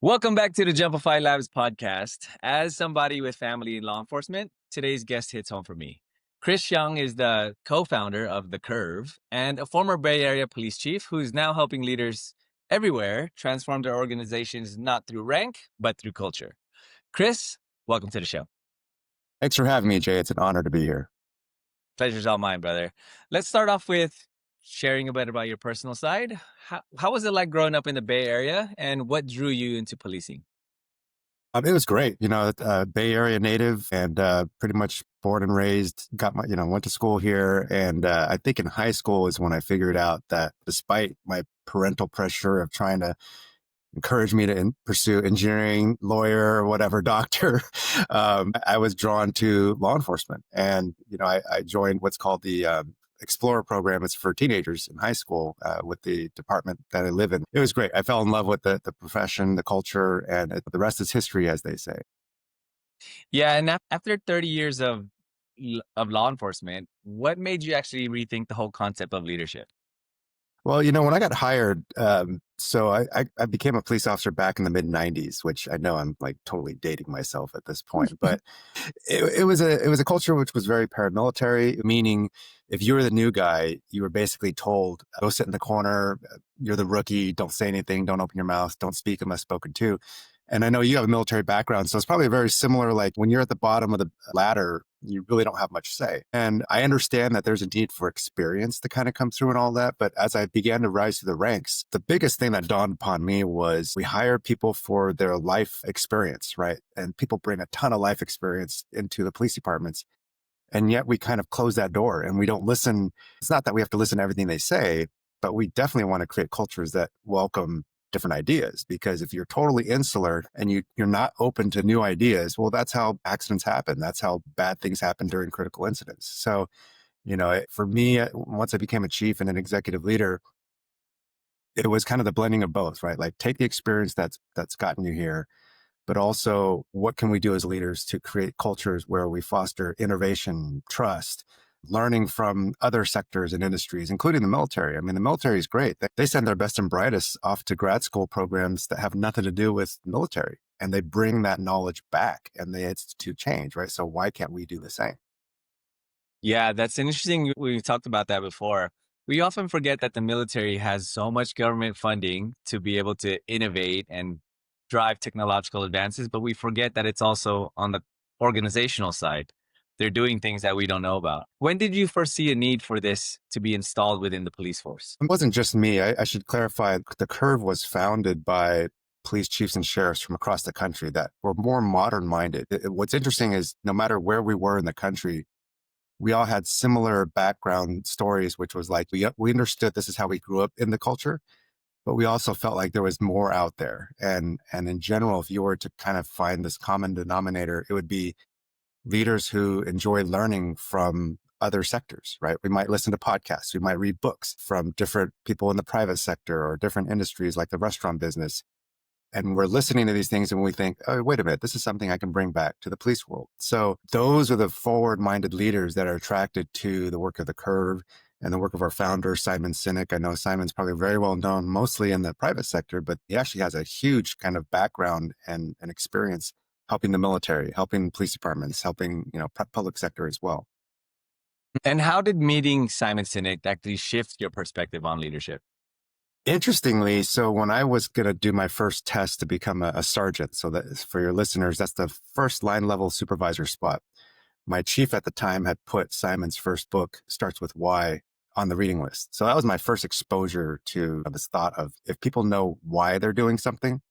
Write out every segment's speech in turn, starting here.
Welcome back to the Jumpify Labs podcast. As somebody with family in law enforcement, today's guest hits home for me. Chris Hsiung is the co-founder of The Curve and a former Bay Area police chief who's now helping leaders everywhere transform their organizations not through rank, but through culture. Chris, welcome to the show. Thanks for having me, Jay. It's an honor to be here. Pleasure's all mine, brother. Let's start off with sharing a bit about your personal side. How was it like growing up in the Bay Area, and what drew you into policing? It was great. Bay Area native and pretty much born and raised, went to school here. And I think in high school is when I figured out that despite my parental pressure of trying to encourage me to pursue engineering, lawyer, or whatever, doctor, I was drawn to law enforcement. And, I joined what's called the Explorer program. It's for teenagers in high school with the department that I live in. It was great. I fell in love with the profession, the culture, and the rest is history, as they say. Yeah, and after 30 years of law enforcement, what made you actually rethink the whole concept of leadership? Well, when I got hired, so I became a police officer back in the mid '90s, which I know I'm like totally dating myself at this point, but it was a culture which was very paramilitary, meaning if you were the new guy, you were basically told, go sit in the corner, you're the rookie, don't say anything, don't open your mouth, don't speak unless spoken to. And I know you have a military background, so it's probably very similar. Like when you're at the bottom of the ladder, you really don't have much say. And I understand that there's a need for experience to kind of come through and all that. But as I began to rise through the ranks, the biggest thing that dawned upon me was we hire people for their life experience, right? And people bring a ton of life experience into the police departments. And yet we kind of close that door and we don't listen. It's not that we have to listen to everything they say, but we definitely want to create cultures that welcome different ideas, because if you're totally insular and you're not open to new ideas, well, that's how accidents happen. That's how bad things happen during critical incidents. So, for me, once I became a chief and an executive leader, it was kind of the blending of both, right? Like take the experience that's gotten you here, but also what can we do as leaders to create cultures where we foster innovation, trust, learning from other sectors and industries, including the military. I mean, the military is great. They send their best and brightest off to grad school programs that have nothing to do with military, and they bring that knowledge back and they institute change, right? So why can't we do the same? Yeah, that's interesting. We talked about that before. We often forget that the military has so much government funding to be able to innovate and drive technological advances, but we forget that it's also on the organizational side. They're doing things that we don't know about. When did you first see a need for this to be installed within the police force? It wasn't just me. I should clarify, the Curve was founded by police chiefs and sheriffs from across the country that were more modern minded. What's interesting is no matter where we were in the country, we all had similar background stories, which was like, we understood this is how we grew up in the culture, but we also felt like there was more out there. And in general, if you were to kind of find this common denominator, it would be leaders who enjoy learning from other sectors, right? We might listen to podcasts. We might read books from different people in the private sector or different industries like the restaurant business. And we're listening to these things and we think, oh, wait a minute, this is something I can bring back to the police world. So those are the forward-minded leaders that are attracted to the work of the Curve and the work of our founder, Simon Sinek. I know Simon's probably very well known, mostly in the private sector, but he actually has a huge kind of background and experience helping the military, helping police departments, helping, public sector as well. And how did meeting Simon Sinek actually shift your perspective on leadership? Interestingly, so when I was going to do my first test to become a sergeant, so that for your listeners, that's the first line level supervisor spot. My chief at the time had put Simon's first book, Starts With Why, on the reading list. So that was my first exposure to this thought of if people know why they're doing something,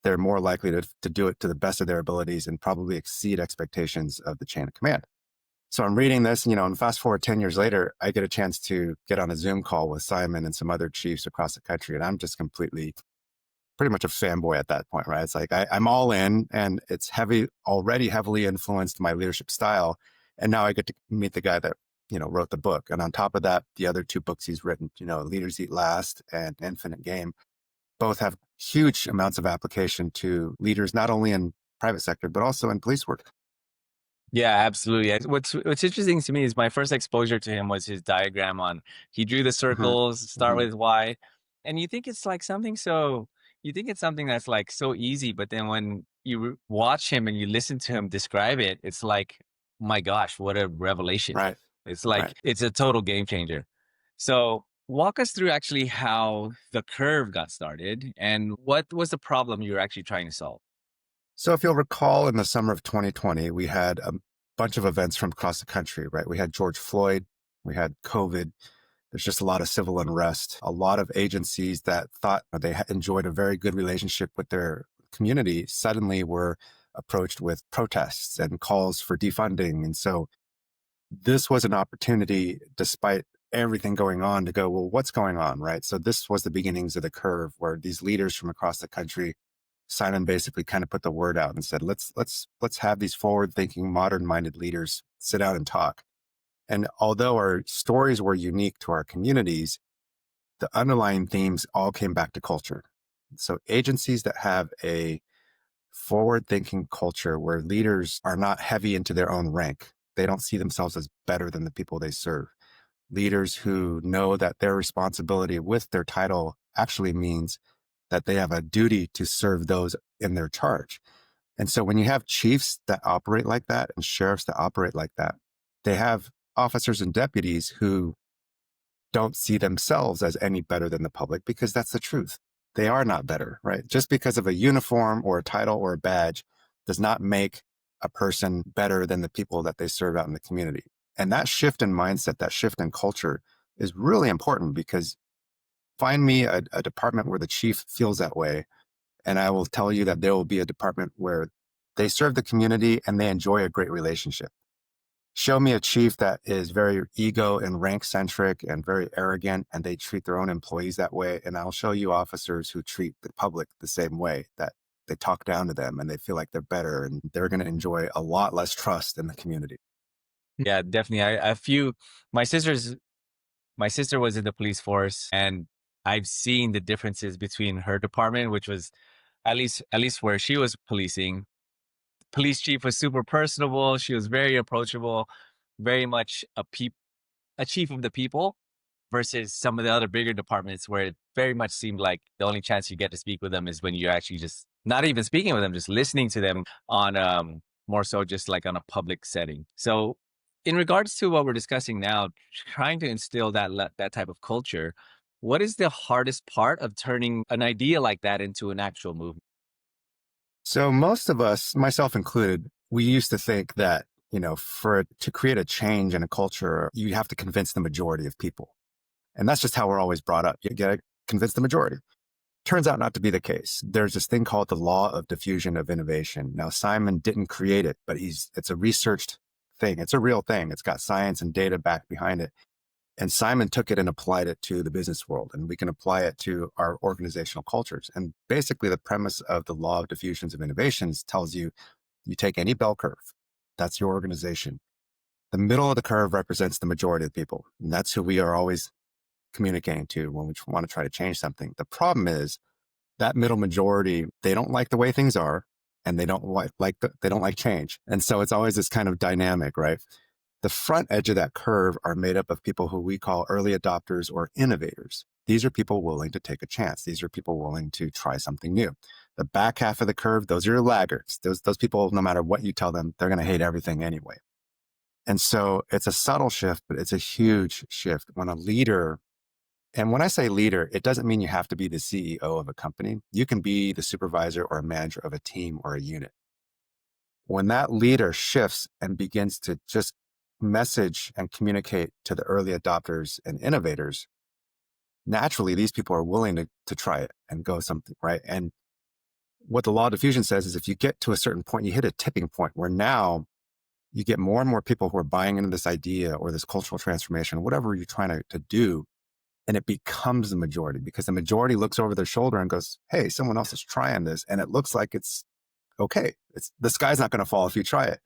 they're more likely to do it to the best of their abilities and probably exceed expectations of the chain of command. So I'm reading this, and fast forward 10 years later, I get a chance to get on a Zoom call with Simon and some other chiefs across the country. And I'm just pretty much a fanboy at that point, right? It's like I'm all in, and it's already heavily influenced my leadership style. And now I get to meet the guy that, wrote the book. And on top of that, the other two books he's written, Leaders Eat Last and Infinite Game, both have huge amounts of application to leaders, not only in private sector, but also in police work. Yeah, absolutely. What's interesting to me is my first exposure to him was his diagram on, he drew the Mhm, circles, start mhm. with why. And you think it's like something so, you think it's something that's like so easy, but then when you watch him and you listen to him describe it, it's like, my gosh, what a revelation. Right. It's Right. like, it's a total game changer. So walk us through actually how the curve got started and what was the problem you were actually trying to solve. So if you'll recall, in the summer of 2020, we had a bunch of events from across the country, right? We had George Floyd, we had COVID. There's just a lot of civil unrest. A lot of agencies that thought they enjoyed a very good relationship with their community suddenly were approached with protests and calls for defunding. And so this was an opportunity, despite everything going on, to go, well, what's going on, right? So this was the beginnings of the curve where these leaders from across the country, Simon basically kind of put the word out and said, let's have these forward-thinking, modern-minded leaders sit down and talk. And although our stories were unique to our communities, the underlying themes all came back to culture. So agencies that have a forward thinking culture where leaders are not heavy into their own rank, they don't see themselves as better than the people they serve. Leaders who know that their responsibility with their title actually means that they have a duty to serve those in their charge. And so when you have chiefs that operate like that and sheriffs that operate like that, they have officers and deputies who don't see themselves as any better than the public, because that's the truth. They are not better, right? Just because of a uniform or a title or a badge does not make a person better than the people that they serve out in the community. And that shift in mindset, that shift in culture is really important, because find me a department where the chief feels that way, and I will tell you that there will be a department where they serve the community and they enjoy a great relationship. Show me a chief that is very ego and rank centric and very arrogant, and they treat their own employees that way. And I'll show you officers who treat the public the same way, that they talk down to them and they feel like they're better, and they're going to enjoy a lot less trust in the community. Yeah, definitely. A few, my sister's, my sister was in the police force and I've seen the differences between her department, which was at least where she was policing. Police chief was super personable. She was very approachable, very much a chief of the people versus some of the other bigger departments where it very much seemed like the only chance you get to speak with them is when you're actually just not even speaking with them, just listening to them on more so just like on a public setting. So in regards to what we're discussing now, trying to instill that type of culture, what is the hardest part of turning an idea like that into an actual movement? So most of us, myself included, we used to think that, to create a change in a culture, you have to convince the majority of people. And that's just how we're always brought up. You got to convince the majority. Turns out not to be the case. There's this thing called the law of diffusion of innovation. Now, Simon didn't create it, but it's a researched thing. It's a real thing. It's got science and data back behind it. And Simon took it and applied it to the business world, and we can apply it to our organizational cultures. And basically, the premise of the law of diffusions of innovations tells you, you take any bell curve, that's your organization. The middle of the curve represents the majority of the people. And that's who we are always communicating to when we want to try to change something. The problem is that middle majority, they don't like the way things are, and they don't they don't like change. And so it's always this kind of dynamic, right? The front edge of that curve are made up of people who we call early adopters or innovators. These are people willing to take a chance. These are people willing to try something new. The back half of the curve, those are your laggards. Those people, no matter what you tell them, they're going to hate everything anyway. And so it's a subtle shift, but it's a huge shift when a leader, and when I say leader, it doesn't mean you have to be the CEO of a company. You can be the supervisor or a manager of a team or a unit. When that leader shifts and begins to just message and communicate to the early adopters and innovators, naturally, these people are willing to try it and go something, right? And what the law of diffusion says is if you get to a certain point, you hit a tipping point where now you get more and more people who are buying into this idea or this cultural transformation, whatever you're trying to do, and it becomes the majority, because the majority looks over their shoulder and goes, hey, someone else is trying this, and it looks like it's okay. The sky's not going to fall if you try it.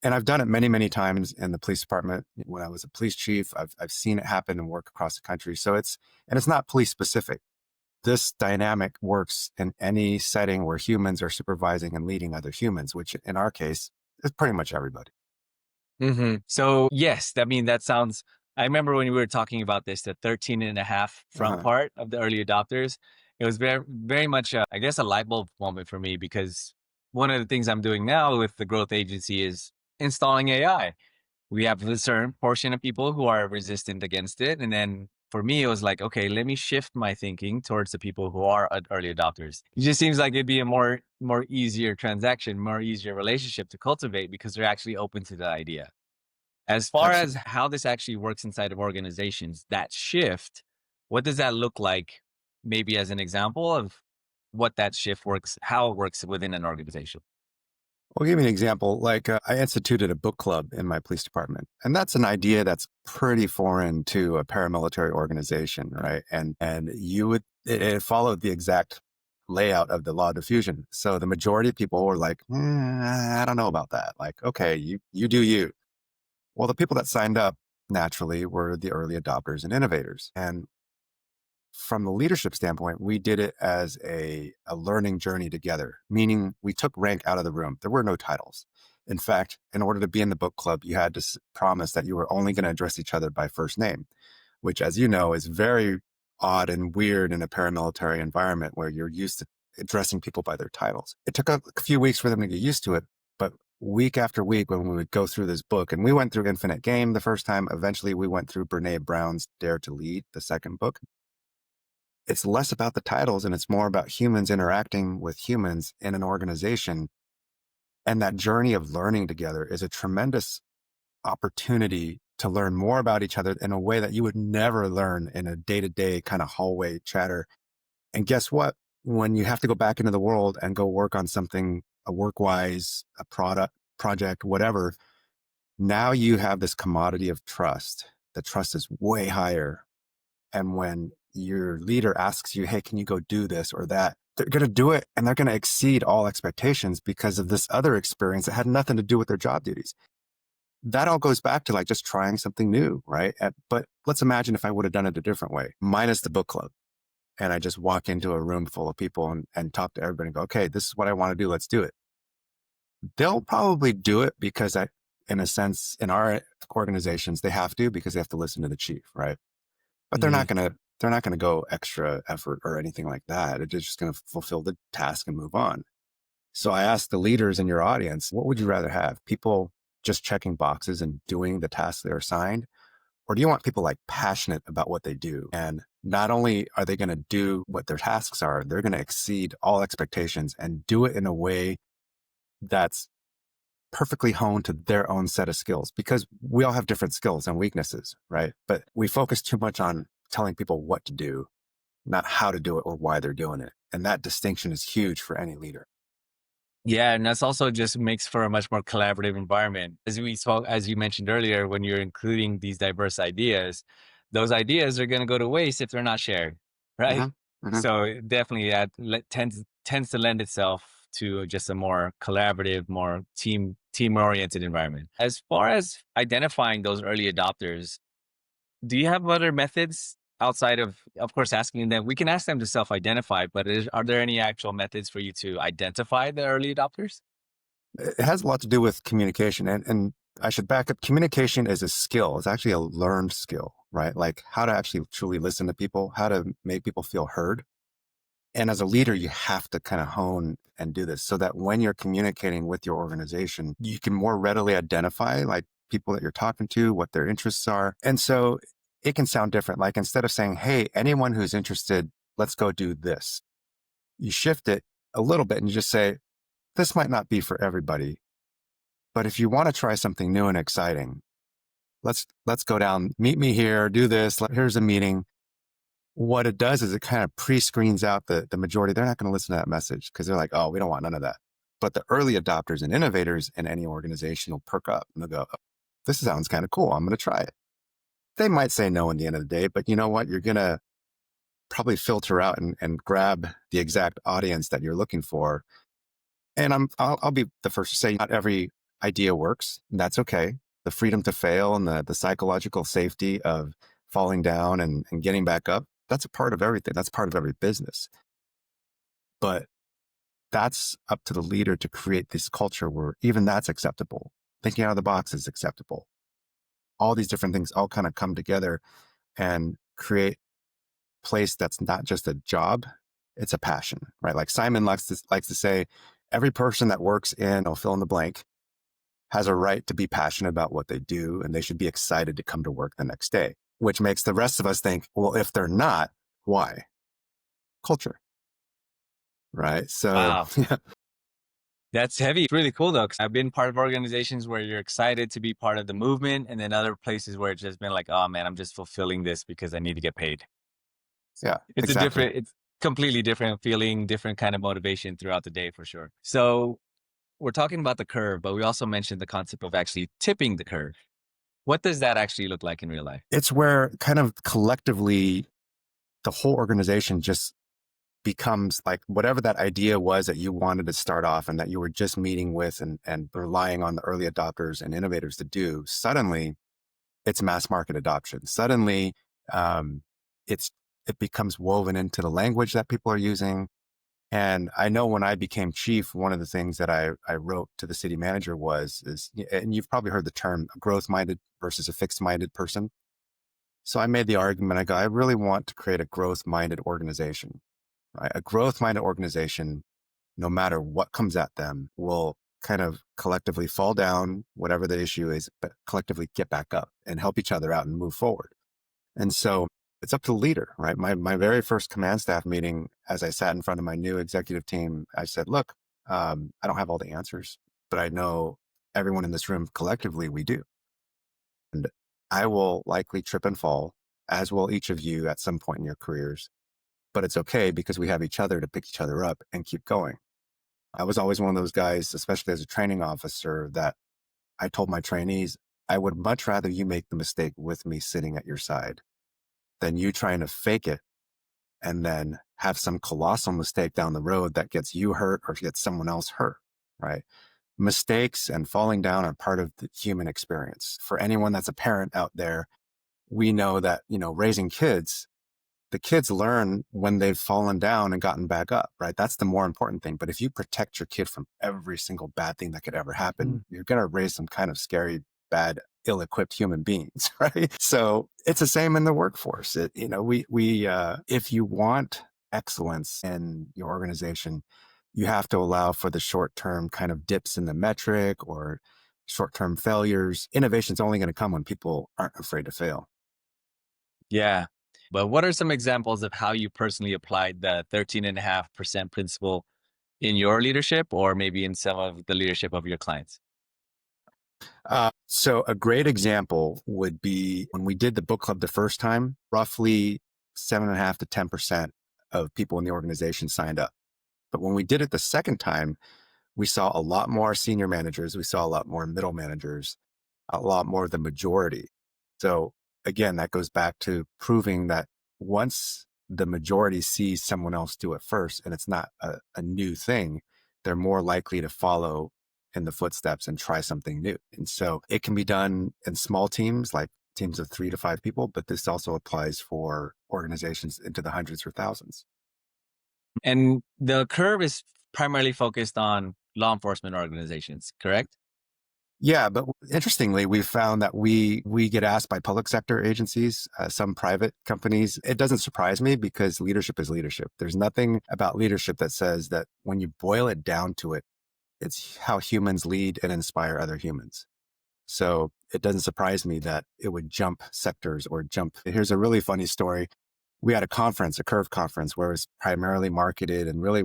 And I've done it many, many times in the police department. When I was a police chief, I've seen it happen and work across the country. So it's not police specific. This dynamic works in any setting where humans are supervising and leading other humans, which in our case is pretty much everybody. So yes, I mean, that sounds, I remember when we were talking about this, the 13 and a half front Uh, part of the early adopters, It was very much, I guess, a light bulb moment for me because one of the things I'm doing now with the growth agency is installing AI. We have a certain portion of people who are resistant against it. And then for me, it was like, okay, let me shift my thinking towards the people who are early adopters. It just seems like it'd be a more easier transaction, more easier relationship to cultivate because they're actually open to the idea. As far as Absolutely. how this actually works inside of organizations, that shift, what does that look like? Maybe as an example of what that shift works, how it works within an organization. I'll give you an example. Like I instituted a book club in my police department, and that's an idea that's pretty foreign to a paramilitary organization, right? And you would it followed the exact layout of the law of diffusion. So the majority of people were like, I don't know about that. Like, okay, you do you. Well, the people that signed up naturally were the early adopters and innovators, and from the leadership standpoint, we did it as a learning journey together, meaning we took rank out of the room. There were no titles. In fact, in order to be in the book club, you had to promise that you were only going to address each other by first name, which, as you know, is very odd and weird in a paramilitary environment where you're used to addressing people by their titles. It took a few weeks for them to get used to it, but week after week, when we would go through this book, and we went through Infinite Game the first time, eventually we went through Brene Brown's Dare to Lead, the second book. It's less about the titles and it's more about humans interacting with humans in an organization. And that journey of learning together is a tremendous opportunity to learn more about each other in a way that you would never learn in a day-to-day kind of hallway chatter. And guess what? When you have to go back into the world and go work on something, a work-wise, a product, project, whatever, now you have this commodity of trust. The trust is way higher. And when your leader asks you, hey, can you go do this or that? They're going to do it and they're going to exceed all expectations because of this other experience that had nothing to do with their job duties. That all goes back to like just trying something new, right? But let's imagine if I would have done it a different way, minus the book club. And I just walk into a room full of people and talk to everybody and go, okay, this is what I want to do. Let's do it. They'll probably do it because in a sense, in our organizations, they have to because they have to listen to the chief, right? But Mhm. they're not gonna go extra effort or anything like that. It's just gonna fulfill the task and move on. So I asked the leaders in your audience, what would you rather have? People just checking boxes and doing the tasks they're assigned? Or do you want people like passionate about what they do? And not only are they going to do what their tasks are, they're going to exceed all expectations and do it in a way that's perfectly honed to their own set of skills because we all have different skills and weaknesses, right? But we focus too much on telling people what to do, not how to do it or why they're doing it. And that distinction is huge for any leader. Yeah, and that's also just makes for a much more collaborative environment. As you mentioned earlier, when you're including these diverse ideas, those ideas are going to go to waste if they're not shared, right? Hmm. Hmm. So it definitely tends to lend itself to just a more collaborative, more team oriented environment. As far as identifying those early adopters, do you have other methods outside of course, asking them? We can ask them to self-identify, but are there any actual methods for you to identify the early adopters? It has a lot to do with communication. And I should back up. Communication is a skill. It's actually a learned skill, right? Like how to actually truly listen to people, how to make people feel heard. And as a leader, you have to kind of hone and do this so that when you're communicating with your organization, you can more readily identify like people that you're talking to, what their interests are. And so it can sound different. Like instead of saying, hey, anyone who's interested, let's go do this, you shift it a little bit and you just say, this might not be for everybody, but if you want to try something new and exciting, let's go down, meet me here, do this. Here's a meeting. What it does is it kind of pre-screens out the majority. They're not going to listen to that message because they're like, oh, we don't want none of that. But the early adopters and innovators in any organization will perk up and they'll go, oh, this sounds kind of cool. I'm going to try it. They might say no in the end of the day, but you know what? You're going to probably filter out and grab the exact audience that you're looking for. And I'll be the first to say not every idea works. And that's okay. The freedom to fail and the psychological safety of falling down and getting back up, that's a part of everything. That's part of every business. But that's up to the leader to create this culture where even that's acceptable. Thinking out of the box is acceptable. All these different things all kind of come together and create a place that's not just a job. It's a passion, right? Like Simon likes to say, every person that works in, I'll fill in the blank, has a right to be passionate about what they do, and they should be excited to come to work the next day, which makes the rest of us think, well, if they're not, why? Culture, right? So, Wow. That's heavy. It's really cool though, 'cause I've been part of organizations where you're excited to be part of the movement, and then other places where it's just been like, oh man, I'm just fulfilling this because I need to get paid. yeah, It's a exactly. different, it's completely different feeling, different kind of motivation throughout the day for sure. So we're talking about the curve, but we also mentioned the concept of actually tipping the curve. What does that actually look like in real life? It's where kind of collectively the whole organization just becomes like whatever that idea was that you wanted to start off and that you were just meeting with and relying on the early adopters and innovators to do. Suddenly, it's mass market adoption. Suddenly, um, it's it becomes woven into the language that people are using. And I know when I became chief, one of the things that I wrote to the city manager and you've probably heard the term growth minded versus a fixed minded person. So I made the argument. I go, I really want to create a growth minded organization, right? A growth minded organization, no matter what comes at them, will kind of collectively fall down, whatever the issue is, but collectively get back up and help each other out and move forward. And so it's up to the leader, right? My very first command staff meeting, as I sat in front of my new executive team, I said, look, I don't have all the answers, but I know everyone in this room collectively, we do. And I will likely trip and fall, as will each of you at some point in your careers. But it's okay because we have each other to pick each other up and keep going. I was always one of those guys, especially as a training officer, that I told my trainees, I would much rather you make the mistake with me sitting at your side than you trying to fake it and then have some colossal mistake down the road that gets you hurt or gets someone else hurt, right? Mistakes and falling down are part of the human experience. For anyone that's a parent out there, we know that, raising kids, the kids learn when they've fallen down and gotten back up, right? That's the more important thing. But if you protect your kid from every single bad thing that could ever happen, you're going to raise some kind of scary, bad, ill-equipped human beings, right? So it's the same in the workforce. If you want excellence in your organization, you have to allow for the short-term kind of dips in the metric or short-term failures. Innovation's only going to come when people aren't afraid to fail. Yeah. But what are some examples of how you personally applied the 13.5% principle in your leadership or maybe in some of the leadership of your clients? So a great example would be when we did the book club the first time, roughly 7.5 to 10% of people in the organization signed up. But when we did it the second time, we saw a lot more senior managers. We saw a lot more middle managers, a lot more of the majority. So again, that goes back to proving that once the majority sees someone else do it first and it's not a new thing, they're more likely to follow in the footsteps and try something new. And so it can be done in small teams, like teams of 3 to 5 people, but this also applies for organizations into the hundreds or thousands. And the curve is primarily focused on law enforcement organizations, correct? Yeah, but interestingly, we've found that we get asked by public sector agencies, some private companies. It doesn't surprise me because leadership is leadership. There's nothing about leadership that says that when you boil it down to it, it's how humans lead and inspire other humans. So it doesn't surprise me that it would jump sectors or jump. Here's a really funny story. We had a conference, a Curve conference, where it was primarily marketed and really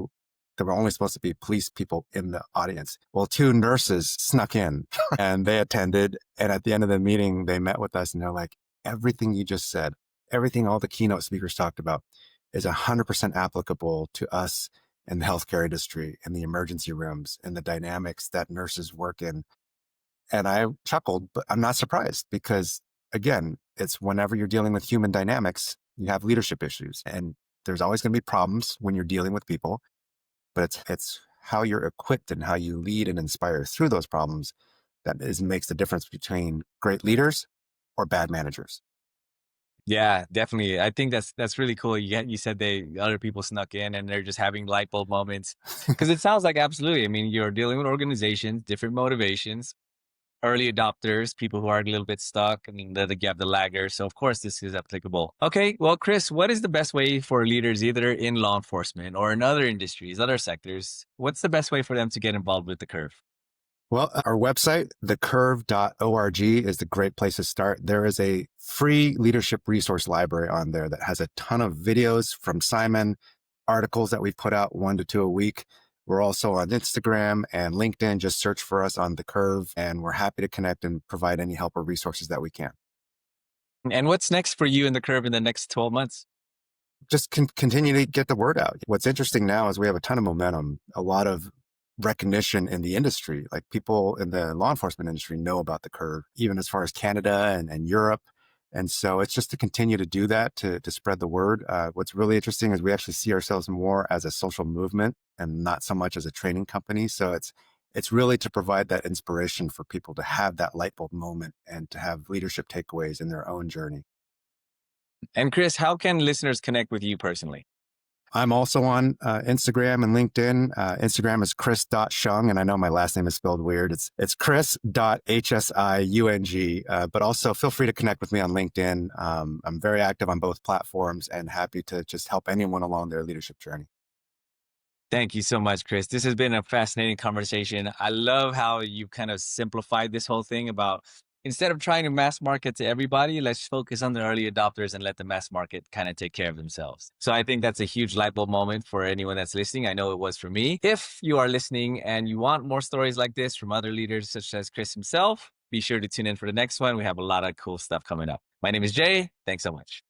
there were only supposed to be police people in the audience. Well, 2 nurses snuck in and they attended. And at the end of the meeting, they met with us and they're like, everything you just said, everything all the keynote speakers talked about is 100% applicable to us in the healthcare industry, in the emergency rooms, and the dynamics that nurses work in. And I chuckled, but I'm not surprised because again, it's whenever you're dealing with human dynamics, you have leadership issues and there's always going to be problems when you're dealing with people, but it's how you're equipped and how you lead and inspire through those problems makes the difference between great leaders or bad managers. Yeah, definitely. I think that's really cool. You said they other people snuck in and they're just having light bulb moments because it sounds like absolutely. I mean, you're dealing with organizations, different motivations, early adopters, people who are a little bit stuck, and then you have the laggers. So of course this is applicable. Okay, well, Chris, what is the best way for leaders either in law enforcement or in other industries, other sectors? What's the best way for them to get involved with the curve? Well, our website, thecurve.org, is a great place to start. There is a free leadership resource library on there that has a ton of videos from Simon, articles that we put out 1 to 2 a week. We're also on Instagram and LinkedIn. Just search for us on The Curve, and we're happy to connect and provide any help or resources that we can. And what's next for you in the curve in the next 12 months? Just continue to get the word out. What's interesting now is we have a ton of momentum, a lot of recognition in the industry. Like people in the law enforcement industry know about the curve, even as far as Canada and Europe. And so it's just to continue to do that, to spread the word. What's really interesting is we actually see ourselves more as a social movement and not so much as a training company. So it's really to provide that inspiration for people to have that light bulb moment and to have leadership takeaways in their own journey. And Chris, how can listeners connect with you personally? I'm also on Instagram and LinkedIn. Instagram is chris.hsiung, and I know my last name is spelled weird. It's chris.hsiung, but also feel free to connect with me on LinkedIn. I'm very active on both platforms and happy to just help anyone along their leadership journey. Thank you so much, Chris. This has been a fascinating conversation. I love how you kind of simplified this whole thing about instead of trying to mass market to everybody, let's focus on the early adopters and let the mass market kind of take care of themselves. So I think that's a huge light bulb moment for anyone that's listening. I know it was for me. If you are listening and you want more stories like this from other leaders such as Chris himself, be sure to tune in for the next one. We have a lot of cool stuff coming up. My name is Jay. Thanks so much.